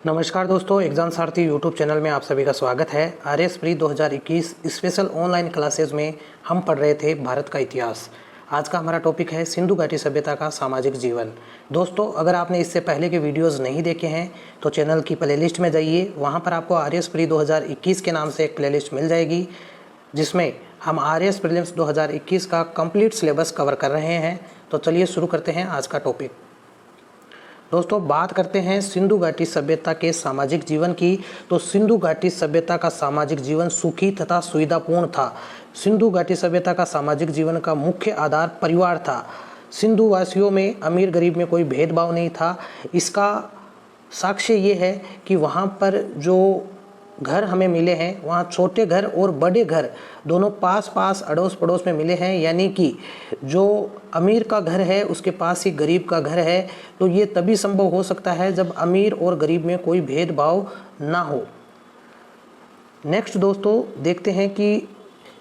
नमस्कार दोस्तों, एग्जाम सारथी YouTube channel में आप सभी का स्वागत है। RS pre 2021 special online classes में हम पढ़ रहे थे भारत का इतिहास। आज का हमारा टॉपिक है सिंधु घाटी सभ्यता का सामाजिक जीवन। दोस्तों, अगर आपने इससे पहले के वीडियोस नहीं देखे हैं तो चैनल की प्लेलिस्ट में जाइए। वहाँ पर आपको आरएस प्री 2021 के नाम से एक प्लेलिस्ट मिल जाएगी, जिसमें हम आरएस प्रीलिम्स 2021 का कंप्लीट सिलेबस कवर कर रहे हैं। तो चलिए शुरू करते हैं आज का टॉपिक। दोस्तों, बात करते हैं सिंधु घाटी सभ्यता के सामाजिक जीवन की। तो सिंधु घाटी सभ्यता का सामाजिक जीवन सुखी तथा सुविधापूर्ण था। सिंधु घाटी सभ्यता का सामाजिक जीवन का मुख्य आधार परिवार था। सिंधु वासियों में अमीर गरीब में कोई भेदभाव नहीं था। इसका साक्ष्य ये है कि वहाँ पर जो घर हमें मिले हैं, वहाँ छोटे घर और बड़े घर दोनों पास पास अड़ोस पड़ोस में मिले हैं। यानी कि जो अमीर का घर है उसके पास ही गरीब का घर है। तो ये तभी संभव हो सकता है जब अमीर और गरीब में कोई भेदभाव ना हो। नेक्स्ट दोस्तों, देखते हैं कि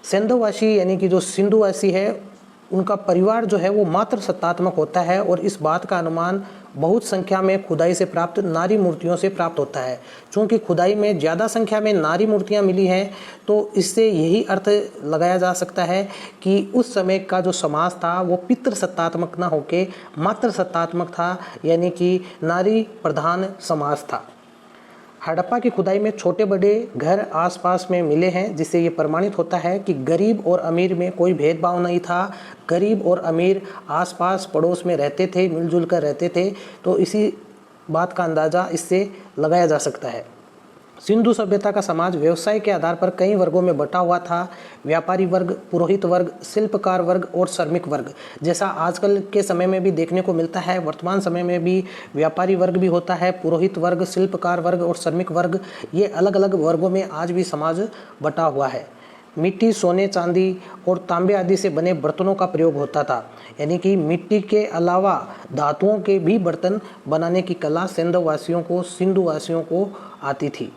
सिंधुवासी यानी कि जो सिंधुवासी है उनका परिवार जो है वो मात्र सत्तात्मक होता है, और इस बात का अनुमान बहुत संख्या में खुदाई से प्राप्त नारी मूर्तियों से प्राप्त होता है। चूँकि खुदाई में ज़्यादा संख्या में नारी मूर्तियाँ मिली हैं, तो इससे यही अर्थ लगाया जा सकता है कि उस समय का जो समाज था वो पितृ सत्तात्मक ना होके मात्र सत्तात्मक था, यानी कि नारी प्रधान समाज था। हड़प्पा की खुदाई में छोटे बड़े घर आसपास में मिले हैं, जिससे ये प्रमाणित होता है कि गरीब और अमीर में कोई भेदभाव नहीं था। गरीब और अमीर आसपास पड़ोस में रहते थे, मिलजुल कर रहते थे। तो इसी बात का अंदाज़ा इससे लगाया जा सकता है। सिंधु सभ्यता का समाज व्यवसाय के आधार पर कई वर्गों में बटा हुआ था। व्यापारी वर्ग, पुरोहित वर्ग, शिल्पकार वर्ग और श्रमिक वर्ग। जैसा आजकल के समय में भी देखने को मिलता है, वर्तमान समय में भी व्यापारी वर्ग भी होता है, पुरोहित वर्ग, शिल्पकार वर्ग और श्रमिक वर्ग, ये अलग अलग वर्गों में आज भी समाज बटा हुआ है। मिट्टी, सोने, चांदी और तांबे आदि से बने बर्तनों का प्रयोग होता था। यानी कि मिट्टी के अलावा धातुओं के भी बर्तन बनाने की कला सिंधुवासियों को आती थी।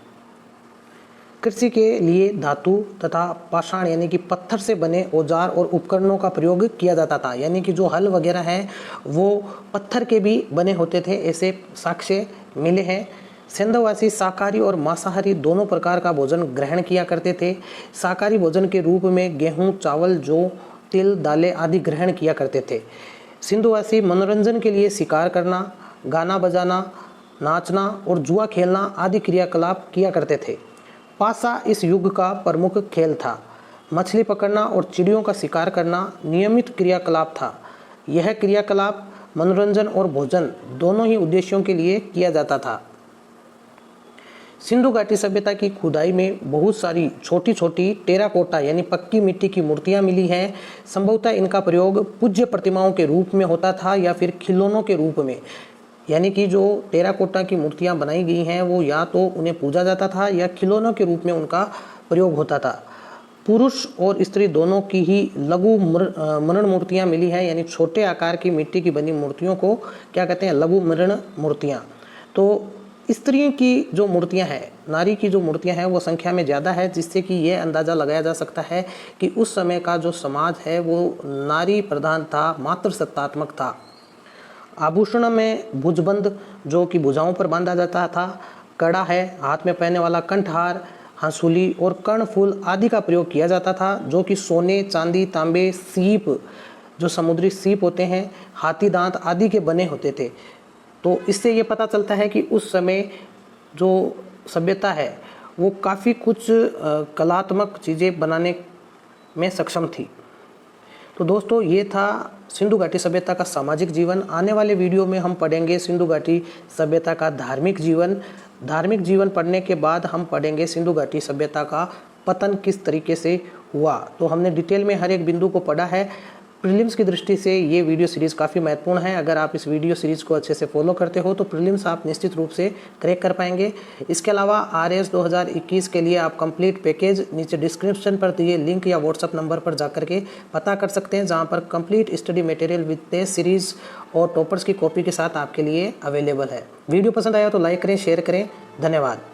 कृषि के लिए धातु तथा पाषाण यानी कि पत्थर से बने औजार और उपकरणों का प्रयोग किया जाता था। यानी कि जो हल वगैरह हैं वो पत्थर के भी बने होते थे, ऐसे साक्ष्य मिले हैं। सिंधुवासी शाकाहारी और मांसाहारी दोनों प्रकार का भोजन ग्रहण किया करते थे। शाकाहारी भोजन के रूप में गेहूं, चावल, जौ, तिल, दालें आदि ग्रहण किया करते थे। सिंधुवासी मनोरंजन के लिए शिकार करना, गाना बजाना, नाचना और जुआ खेलना आदि क्रियाकलाप किया करते थे। पासा इस युग का प्रमुख खेल था। मछली पकड़ना और चिड़ियों का शिकार करना नियमित क्रियाकलाप था। यह क्रियाकलाप मनोरंजन और भोजन दोनों ही उद्देश्यों के लिए किया जाता था। सिंधु घाटी सभ्यता की खुदाई में बहुत सारी छोटी छोटी टेराकोटा यानी पक्की मिट्टी की मूर्तियां मिली हैं। संभवतः इनका प्रयोग पूज्य प्रतिमाओं के रूप में होता था या फिर खिलौनों के रूप में। यानी कि जो टेराकोटा की मूर्तियां बनाई गई हैं वो या तो उन्हें पूजा जाता था या खिलौनों के रूप में उनका प्रयोग होता था। पुरुष और स्त्री दोनों की ही लघु मृण मूर्तियां मिली हैं। यानी छोटे आकार की मिट्टी की बनी मूर्तियों को क्या कहते हैं? लघु मृण मूर्तियां। तो स्त्रियों की जो मूर्तियां हैं, नारी की जो मूर्तियां हैं वो संख्या में ज़्यादा है, जिससे कि ये अंदाज़ा लगाया जा सकता है कि उस समय का जो समाज है वो नारी प्रधान था, मात्र सत्तात्मक था। आभूषण में भुजबंद जो कि भुजाओं पर बांधा जाता था, कड़ा है, हाथ में पहनने वाला कंठहार, हंसुली और कर्णफूल आदि का प्रयोग किया जाता था, जो कि सोने, चांदी, तांबे, सीप, जो समुद्री सीप होते हैं, हाथी दांत आदि के बने होते थे। तो इससे ये पता चलता है कि उस समय जो सभ्यता है वो काफ़ी कुछ कलात्मक चीज़ें बनाने में सक्षम थी। तो दोस्तों, ये था सिंधु घाटी सभ्यता का सामाजिक जीवन। आने वाले वीडियो में हम पढ़ेंगे सिंधु घाटी सभ्यता का धार्मिक जीवन। धार्मिक जीवन पढ़ने के बाद हम पढ़ेंगे सिंधु घाटी सभ्यता का पतन किस तरीके से हुआ। तो हमने डिटेल में हर एक बिंदु को पढ़ा है। प्रीलिम्स की दृष्टि से ये वीडियो सीरीज़ काफ़ी महत्वपूर्ण है। अगर आप इस वीडियो सीरीज़ को अच्छे से फॉलो करते हो तो प्रीलिम्स आप निश्चित रूप से क्रैक कर पाएंगे। इसके अलावा आरएस 2021 के लिए आप कंप्लीट पैकेज नीचे डिस्क्रिप्शन पर दिए लिंक या व्हाट्सअप नंबर पर जाकर के पता कर सकते हैं, जहाँ पर complete study material with test series और टॉपर्स की कॉपी के साथ आपके लिए अवेलेबल है। वीडियो पसंद आया तो लाइक करें, शेयर करें। धन्यवाद।